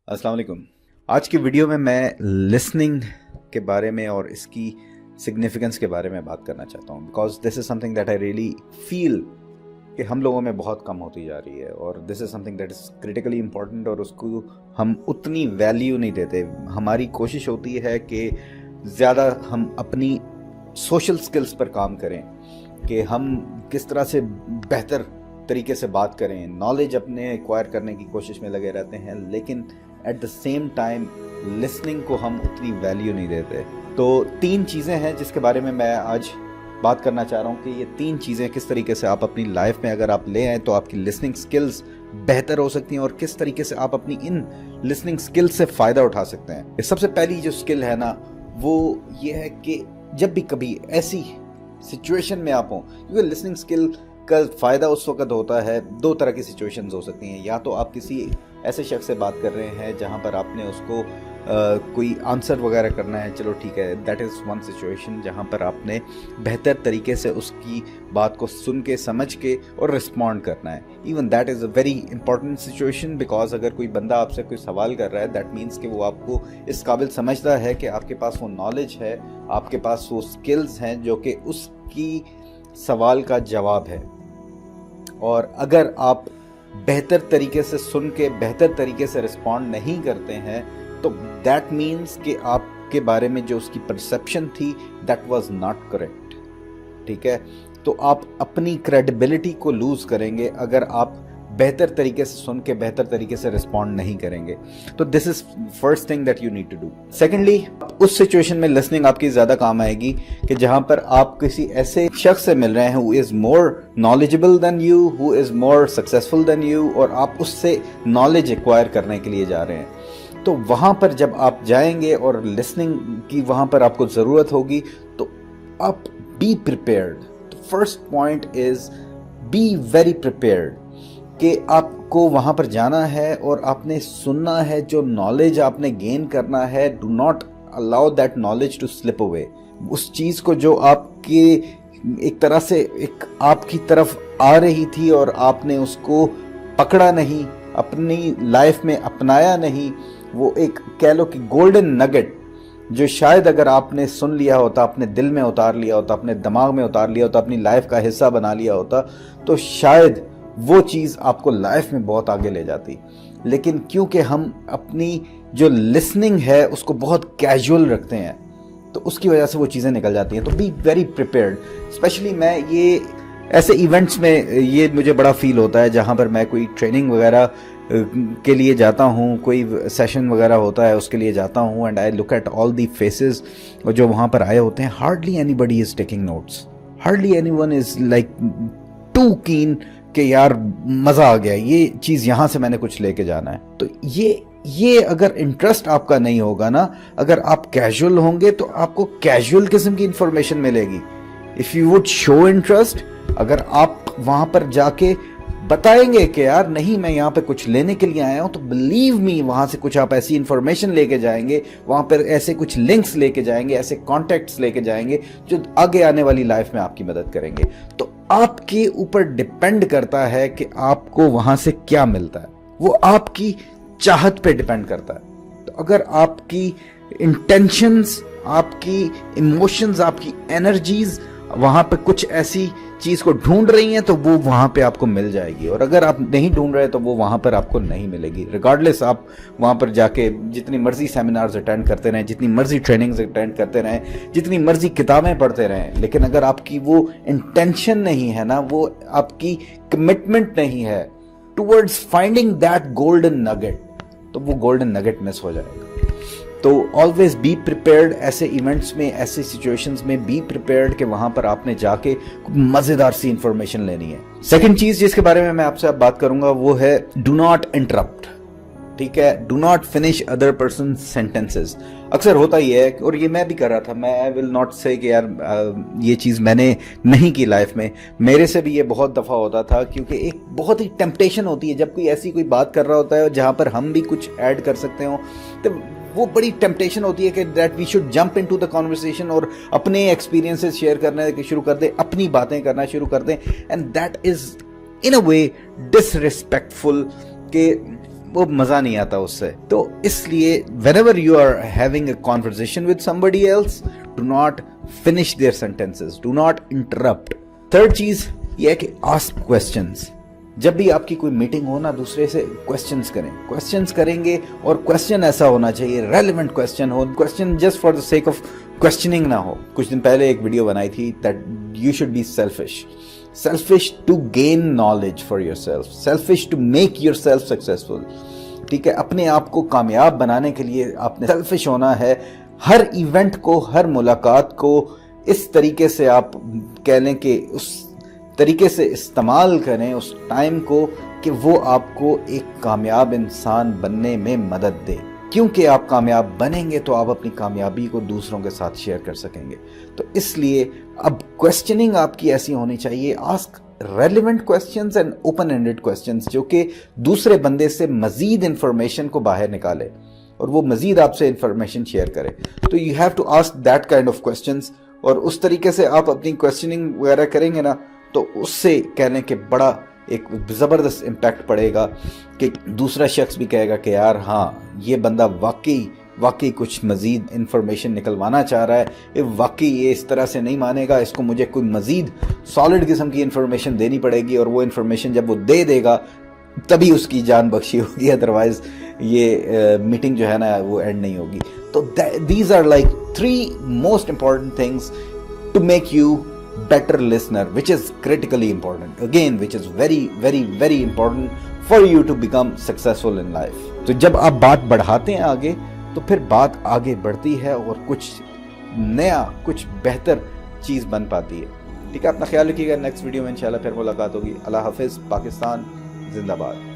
अस्सलाम वालेकुम। आज की वीडियो में मैं लिसनिंग के बारे में और इसकी सिग्निफिकेंस के बारे में बात करना चाहता हूँ, because this is something that I really feel कि हम लोगों में बहुत कम होती जा रही है और this is something that is critically important और उसको हम उतनी वैल्यू नहीं देते। हमारी कोशिश होती है कि ज़्यादा हम अपनी सोशल स्किल्स पर काम करें कि हम किस तरह से बेहतर तरीके से बात करें, नॉलेज अपने एक्वायर करने की कोशिश में लगे रहते हैं, लेकिन at the same time listening को हम उतनी वैल्यू नहीं देते। तो 3 चीज़ें हैं जिसके बारे में मैं आज बात करना चाह रहा हूँ कि ये 3 चीज़ें किस तरीके से आप अपनी लाइफ में अगर आप ले आएँ तो आपकी लिसनिंग स्किल्स बेहतर हो सकती हैं और किस तरीके से आप अपनी इन लिसनिंग स्किल्स से फ़ायदा उठा सकते हैं। सबसे पहली जो स्किल है ना, वो ये है कि जब भी कभी ऐसी सिचुएशन में आप हों, क्योंकि लिसनिंग स्किल का फ़ायदा उस वक्त होता है, 2 तरह की सिचुएशंस हो सकती हैं। या तो आप किसी ऐसे शख्स से बात कर रहे हैं जहां पर आपने उसको कोई आंसर वगैरह करना है, चलो ठीक है, दैट इज़ वन सिचुएशन जहां पर आपने बेहतर तरीके से उसकी बात को सुन के, समझ के और रिस्पॉन्ड करना है। Even that is a very important situation, because अगर कोई बंदा आपसे कोई सवाल कर रहा है, दैट मीन्स कि वो आपको इस काबिल समझता है कि आपके पास वो नॉलेज है, आपके पास वो स्किल्स हैं जो कि उसकी सवाल का जवाब है। और अगर आप बेहतर तरीके से सुन के बेहतर तरीके से रिस्पॉन्ड नहीं करते हैं तो दैट मीन्स कि आपके बारे में जो उसकी परसेप्शन थी दैट वाज नॉट करेक्ट। ठीक है, तो आप अपनी क्रेडिबिलिटी को लूज़ करेंगे अगर आप बेहतर तरीके से सुन के बेहतर तरीके से रिस्पॉन्ड नहीं करेंगे। तो this is first thing that you need to do. Secondly, उस सिचुएशन में लिसनिंग आपकी ज़्यादा काम आएगी कि जहां पर आप किसी ऐसे शख्स से मिल रहे हैं who is more knowledgeable than you, who is more successful than you, और आप उससे नॉलेज एक्वायर करने के लिए जा रहे हैं। तो वहां पर जब आप जाएंगे और लिसनिंग की वहां पर आपको ज़रूरत होगी तो आप बी प्रिपेयर्ड। तो first point is be very prepared कि आपको वहाँ पर जाना है और आपने सुनना है, जो नॉलेज आपने गेन करना है, do not allow that knowledge to slip away. उस चीज़ को जो आपके एक तरह से एक आपकी तरफ आ रही थी और आपने उसको पकड़ा नहीं, अपनी लाइफ में अपनाया नहीं, वो एक कह लो कि गोल्डन नगेट जो शायद अगर आपने सुन लिया होता, अपने दिल में उतार लिया होता, अपने दिमाग में उतार लिया होता, अपनी लाइफ का हिस्सा बना लिया होता, तो शायद वो चीज़ आपको लाइफ में बहुत आगे ले जाती। लेकिन क्योंकि हम अपनी जो लिसनिंग है उसको बहुत कैजुअल रखते हैं तो उसकी वजह से वो चीज़ें निकल जाती हैं। तो बी वेरी प्रिपेयर्ड। स्पेशली मैं ये ऐसे इवेंट्स में ये मुझे बड़ा फील होता है जहाँ पर मैं कोई ट्रेनिंग वगैरह के लिए जाता हूँ, कोई सेशन वगैरह होता है उसके लिए जाता हूँ, and I look at all the faces जो वहाँ पर आए होते हैं। Hardly anybody is taking notes, hardly anyone is like to keen कि यार मज़ा आ गया, ये चीज़ यहाँ से मैंने कुछ लेके जाना है। तो ये अगर इंटरेस्ट आपका नहीं होगा ना, अगर आप कैजुअल होंगे तो आपको कैजुअल किस्म की इंफॉर्मेशन मिलेगी। If you would show interest, अगर आप वहाँ पर जाके बताएंगे कि यार नहीं मैं यहाँ पे कुछ लेने के लिए आया हूँ, तो बिलीव मी वहाँ से कुछ आप ऐसी इंफॉर्मेशन लेके जाएंगे, वहाँ पर ऐसे कुछ लिंक्स लेके जाएंगे, ऐसे कॉन्टेक्ट्स लेके जाएंगे जो आगे आने वाली लाइफ में आपकी मदद करेंगे। तो आपके ऊपर डिपेंड करता है कि आपको वहाँ से क्या मिलता है, वो आपकी चाहत पे डिपेंड करता है। तो अगर आपकी इंटेंशंस, आपकी इमोशंस, आपकी एनर्जीज वहाँ पे कुछ ऐसी चीज़ को ढूंढ रही हैं तो वो वहाँ पे आपको मिल जाएगी, और अगर आप नहीं ढूंढ रहे तो वो वहाँ पर आपको नहीं मिलेगी। रिगार्डलेस आप वहाँ पर जाके जितनी मर्जी सेमिनार्स अटेंड करते रहें, जितनी मर्जी ट्रेनिंग्स अटेंड करते रहें, जितनी मर्जी किताबें पढ़ते रहें, लेकिन अगर आपकी वो इंटेंशन नहीं है ना, वो आपकी कमिटमेंट नहीं है towards finding that golden nugget, तो वो गोल्डन नगेट मिस हो जाएगा। तो ऑलवेज बी प्रिपेयर्ड। ऐसे इवेंट्स में, ऐसे सिचुएशंस में बी प्रिपेयर्ड कि वहां पर आपने जाके मजेदार सी इंफॉर्मेशन लेनी है। सेकंड चीज जिसके बारे में मैं आपसे अब बात करूंगा वो है डू नॉट इंटरप्ट। ठीक है, do not finish other person sentences. अक्सर होता ही है, और ये मैं भी कर रहा था, मैं आई विल नॉट से कि यार ये चीज़ मैंने नहीं की लाइफ में, मेरे से भी ये बहुत दफ़ा होता था, क्योंकि एक बहुत ही टेम्पटेशन होती है जब कोई ऐसी कोई बात कर रहा होता है जहाँ पर हम भी कुछ ऐड कर सकते हो, तो वो बड़ी टेम्पटेशन होती है कि that we should jump into the conversation और अपने एक्सपीरियंसेस शेयर करने शुरू कर दें, अपनी बातें करना शुरू कर दें, and that is in a way disrespectful. कि वो मजा नहीं आता उससे। तो इसलिए whenever you are having a conversation with somebody else, do not finish their sentences, do not interrupt। Third चीज ये है कि ask questions। जब भी आपकी कोई मीटिंग हो ना, दूसरे से क्वेश्चंस करें। क्वेश्चंस करेंगे और क्वेश्चन ऐसा होना चाहिए, रेलेवेंट क्वेश्चन हो, question just for the sake of questioning ना हो। कुछ दिन पहले एक वीडियो बनाई थी that you should be selfish to gain knowledge for yourself, selfish to make yourself successful. ठीक है, अपने आप को कामयाब बनाने के लिए आपने सेल्फिश होना है। हर इवेंट को, हर मुलाकात को इस तरीके से आप कह लें कि उस तरीके से इस्तेमाल करें उस टाइम को कि वो आपको एक कामयाब इंसान बनने में मदद दे। क्योंकि आप कामयाब बनेंगे तो आप अपनी कामयाबी को दूसरों के साथ शेयर कर सकेंगे। तो इसलिए अब क्वेश्चनिंग आपकी ऐसी होनी चाहिए, ask relevant questions and open ended questions, जो कि दूसरे बंदे से मजीद इंफॉर्मेशन को बाहर निकाले और वो मजीद आपसे इंफॉर्मेशन शेयर करे। तो you have to ask that kind of questions, और उस तरीके से आप अपनी क्वेश्चनिंग वगैरह करेंगे ना, तो उससे कहने के बड़ा एक ज़बरदस्त इम्पैक्ट पड़ेगा कि दूसरा शख्स भी कहेगा कि यार हाँ, ये बंदा वाकई कुछ मज़ीद इन्फॉर्मेशन निकलवाना चाह रहा है, वाकई ये इस तरह से नहीं मानेगा, इसको मुझे कोई मज़ीद सॉलिड किस्म की इन्फॉर्मेशन देनी पड़ेगी, और वो इन्फॉर्मेशन जब वो दे देगा तभी उसकी जान बख्शी होगी, अदरवाइज ये मीटिंग जो है ना वो एंड नहीं होगी। तो these are like 3 most important things to make you better listener, which is critically important, again which is very important for you to become successful in life। तो जब आप बात बढ़ाते हैं आगे, तो फिर बात आगे बढ़ती है और कुछ नया, कुछ बेहतर चीज बन पाती है। ठीक है, अपना ख्याल रखिएगा। नेक्स्ट वीडियो में इंशाल्लाह फिर मुलाकात होगी। अल्लाह हाफिज। पाकिस्तान जिंदाबाद।